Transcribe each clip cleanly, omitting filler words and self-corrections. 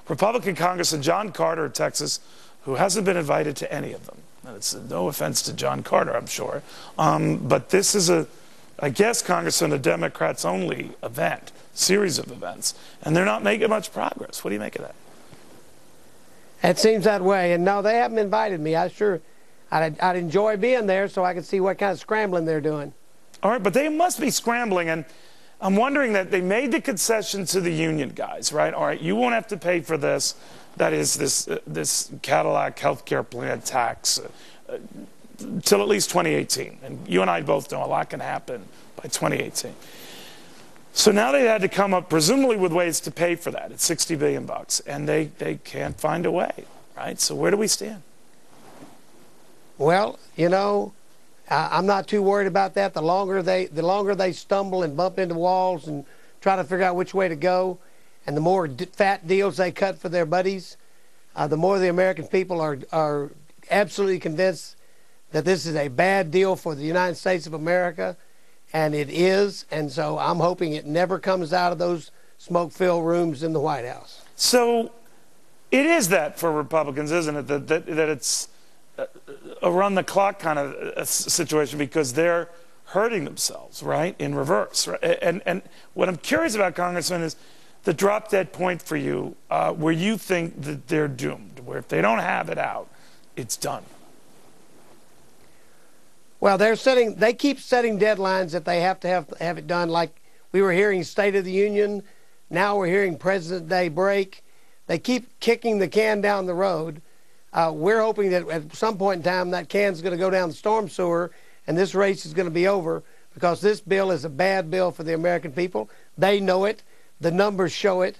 Republican Congressman John Carter of Texas, who hasn't been invited to any of them. And it's no offense to John Carter, I'm sure. But this is I guess, Congressman, a Democrats-only event, series of events, and they're not making much progress. What do you make of that? It seems that way. And no, they haven't invited me. I'd enjoy being there so I could see what kind of scrambling they're doing. All right, but they must be scrambling, and I'm wondering that they made the concession to the union guys, right? All right, you won't have to pay for this. That is this Cadillac health care plan tax till at least 2018. And you and I both know a lot can happen by 2018. So now they had to come up presumably with ways to pay for that. It's $60 billion, and they can't find a way, right? So where do we stand? Well, you know, I'm not too worried about that. The longer they stumble and bump into walls and try to figure out which way to go, and the more fat deals they cut for their buddies, the more the American people are absolutely convinced that this is a bad deal for the United States of America, and it is. And so I'm hoping it never comes out of those smoke-filled rooms in the White House. So it is that for Republicans, isn't it, that it's a run-the-clock kind of a situation because they're hurting themselves, right, in reverse. Right? And what I'm curious about, Congressman, is the drop-dead point for you where you think that they're doomed, where if they don't have it out, it's done. Well, they keep setting deadlines that they have to have it done. Like we were hearing State of the Union, now we're hearing President Day break. They keep kicking the can down the road. We're hoping that at some point in time that can's going to go down the storm sewer and this race is going to be over, because this bill is a bad bill for the American people. They know it. The numbers show it.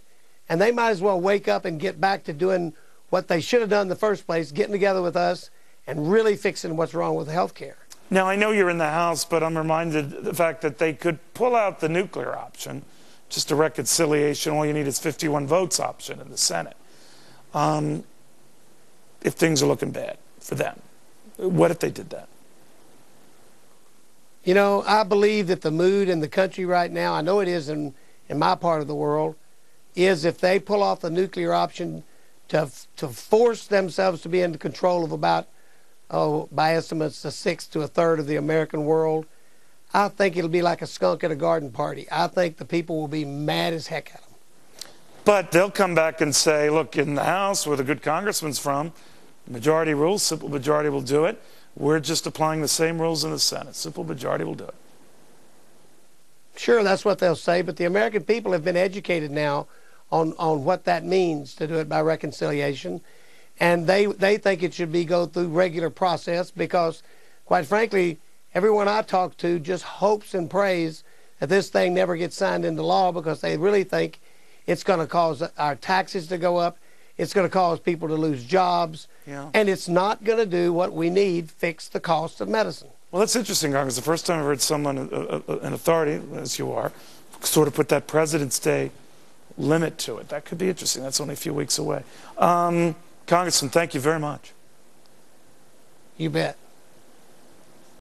And they might as well wake up and get back to doing what they should have done in the first place, getting together with us and really fixing what's wrong with health care. Now, I know you're in the House, but I'm reminded of the fact that they could pull out the nuclear option, just a reconciliation, all you need is 51 votes option in the Senate, if things are looking bad for them. What if they did that? You know, I believe that the mood in the country right now, I know it is in my part of the world, is if they pull off the nuclear option to force themselves to be in control of about, by estimates, a sixth to a third of the American world, I think it'll be like a skunk at a garden party. I think the people will be mad as heck at them. But they'll come back and say, look, in the House, where the good congressman's from, majority rules, simple majority will do it. We're just applying the same rules in the Senate. Simple majority will do it. Sure, that's what they'll say, but the American people have been educated now on what that means to do it by reconciliation. And they think it should go through regular process because, quite frankly, everyone I talk to just hopes and prays that this thing never gets signed into law, because they really think it's going to cause our taxes to go up, it's going to cause people to lose jobs, and it's not going to do what we need, fix the cost of medicine. Well, that's interesting, Congress. The first time I've heard someone, an authority, as you are, sort of put that President's Day limit to it. That could be interesting. That's only a few weeks away. Congressman, thank you very much. You bet.